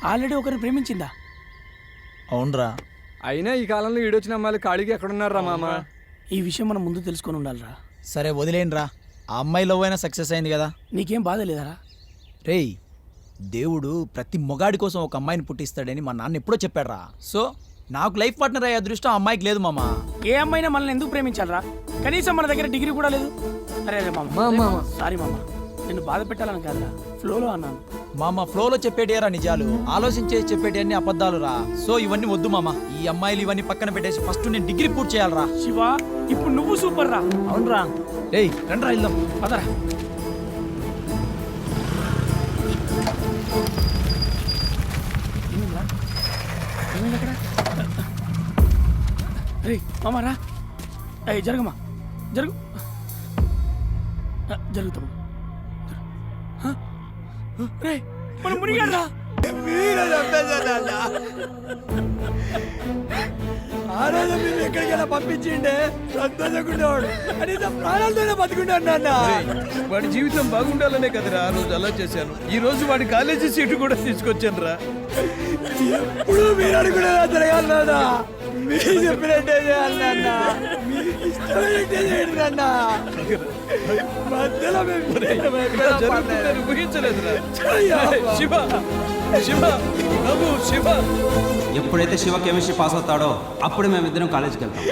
Already ఒకరిని ప్రేమించిందా? అవునరా. అయినా ఈ కాలంలో ఈడొచ్చిన అమ్మాయిలు ఖాళీగా ఎక్కడున్నారా మామ? ఈ విషయం మనం ముందు తెలుసుకొని ఉండాలిరా. సరే వదిలేనురా, ఆ అమ్మాయి లవ్ అయినా సక్సెస్ అయింది కదా. నీకేం బాధ లేదరా? రేయ్, దేవుడు ప్రతి మొగాడి కోసం ఒక అమ్మాయిని పుట్టిస్తాడని మా నాన్న ఎప్పుడో చెప్పాడురా. సో నాకు లైఫ్ పార్ట్నర్ అయ్యే అదృష్టం ఆ అమ్మాయికి లేదు మామ. ఏ అమ్మాయినా మనల్ని ఎందుకు ప్రేమించాలరా? కనీసం మన దగ్గర డిగ్రీ కూడా లేదు. అరే అరే మామ, సారీ మామ, నిన్ను బాధ పెట్టాలని కాదురా, ఫ్లోలో అన్నాను. మామ ఫ్లోలో చెప్పేటియారా నిజాలు, ఆలోచించే చెప్పేటి అన్ని అబద్ధాలు రా. సో ఇవన్నీ వద్దు మామ, ఈ అమ్మాయిలు ఇవన్నీ పక్కన పెట్టేసి ఫస్ట్ నేను డిగ్రీ పూర్తి చేయాలరా. శివ, ఇప్పుడు నువ్వు సూపర్ రా. అవునరా. రేయ్ రండ్రా వెళ్దాం, పదరా. రే మామ రా. అయ్యి జరగమ్మా, జరుగు జరుగుతాము. రే మనం మునిగాడ్రా. ఆ రోజు మీరు ఎక్కడికైనా పంపించిండే సంతోషకుండేవాడు, కనీసం ప్రాణాలతోనే బతుకుంటాడు నాన్న. వాడి జీవితం బాగుండాలనే కదరా ఆ రోజు అలా చేశాను. ఈ రోజు వాడి కాలేజీ సీటు కూడా తీసుకొచ్చాను రా. ఎప్పుడు మీరు అనుకునేలా జరగాలి నాన్న, మీరు చెప్పినట్టే చేయాలి నాన్న, మీకు ఇష్టమైనట్టే చేయండి నాన్న. మధ్యలో జరుగుతుందని ఊహించలేదురా. శివ శివ బాబు శివ. ఎప్పుడైతే శివ కెమిస్ట్రీ పాస్ అవుతాడో అప్పుడు మేమిద్దరం కాలేజీకి వెళ్తాం.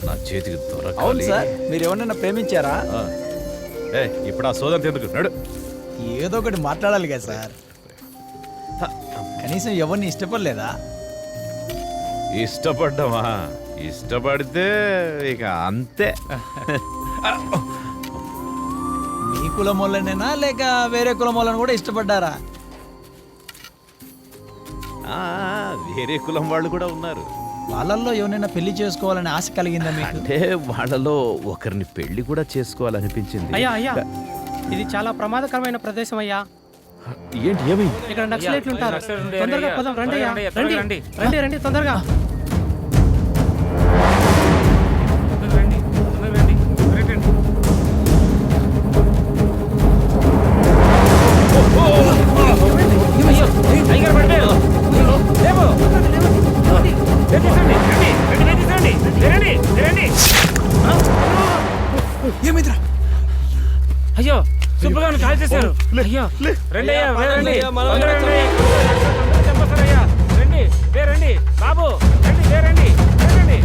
నా చేతికి దొరకాలి. అవును సార్, మీరు ఎవరన్నా ప్రేమించారా? ఇప్పుడు ఆ సోదరు ఎందుకు నడు, ఏదో ఒకటి మాట్లాడాలి కదా సార్. కనీసం ఎవరిని ఇష్టపడలేదా? ఇష్టపడ్డామా? ఇష్టపడితే ఇక అంతే. మీ కులం వాళ్ళనేనా లేక వేరే కులం వాళ్ళని కూడా ఇష్టపడ్డారా? వేరే కులం వాళ్ళు కూడా ఉన్నారు. వాళ్ళల్లో ఎవరైనా పెళ్లి చేసుకోవాలని ఆశ కలిగిందా మీకు? అంటే వాళ్ళలో ఒకరిని పెళ్లి కూడా చేసుకోవాలనిపించింది. అయ్యా అయ్యా, ఇది చాలా ప్రమాదకరమైన ప్రదేశం అయ్యా. ఏంటి ఏమైంది? ఇక్కడ నక్సలైట్లు ఉంటారు. తొందరగా పదం, రండి అయ్యా, రండి రండి రండి తొందరగా. ఏమైందిరా? అయ్యో సుబ్బగారు కాల్ చేశారు. అయ్యో రండి అయ్యా, రండి చంపేస్తారయ్యా. రండి రండి బాబు, రండి రండి రండి.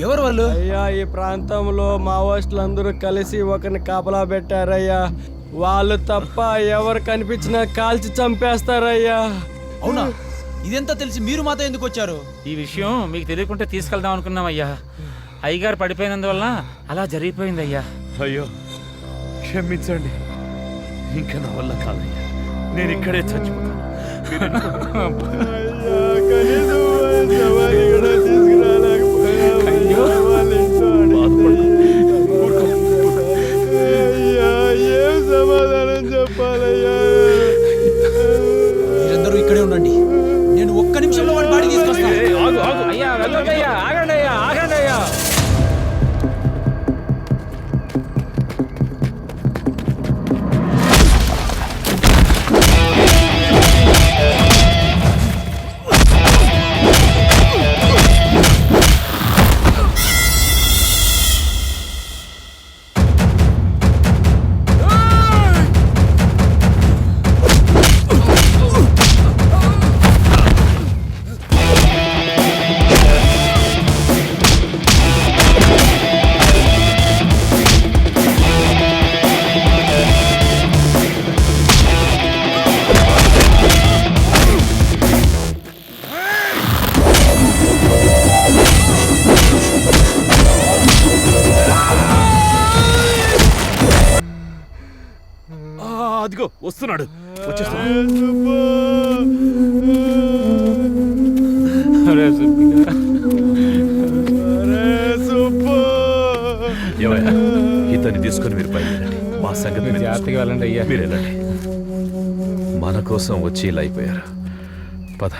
ఎవరు వాళ్ళు? అయ్యా, ఈ ప్రాంతంలో మావోయిస్టులు అందరూ కలిసి ఒకరిని కాపలా పెట్టారయ్యా. వాళ్ళు తప్ప ఎవరు కనిపించినా కాల్చి చంపేస్తారయ్యా. అవునా? ఇదెంతా తెలిసి మీరు మాతో ఎందుకు వచ్చారు? ఈ విషయం మీకు తెలియకుంటే తీసుకెళ్దాం అనుకున్నామయ్యా. అయ్యగారు పడిపోయినందువల్ల అలా జరిగిపోయిందయ్యా. అయ్యో క్షమించండి, ఇంకా నా వల్ల కాదయ్యా, నేను ఇక్కడే చచ్చిపోతాను. ఏం సమాధానం చెప్పాలయ్యా? మీరందరూ ఇక్కడే ఉండండి, నేను ఒక్క నిమిషంలో వాడి బాడీ తీసుకొస్తాను. అయ్యా వెళ్ళొద్దయ్యా, ఆగండి అయ్యా, ఆగండి అయ్యా. ఇదిగో వస్తున్నాడు వచ్చేస్తున్నాడు. ఏమయ్యా, ఇతన్ని తీసుకొని మీరు బయలుదేరండి. మా సంగతి మేము జాగ్రత్తగా వెళ్ళండి అయ్యా. మీరు వెళ్ళండి. మన కోసం వచ్చి ఇలా అయిపోయారు. పద.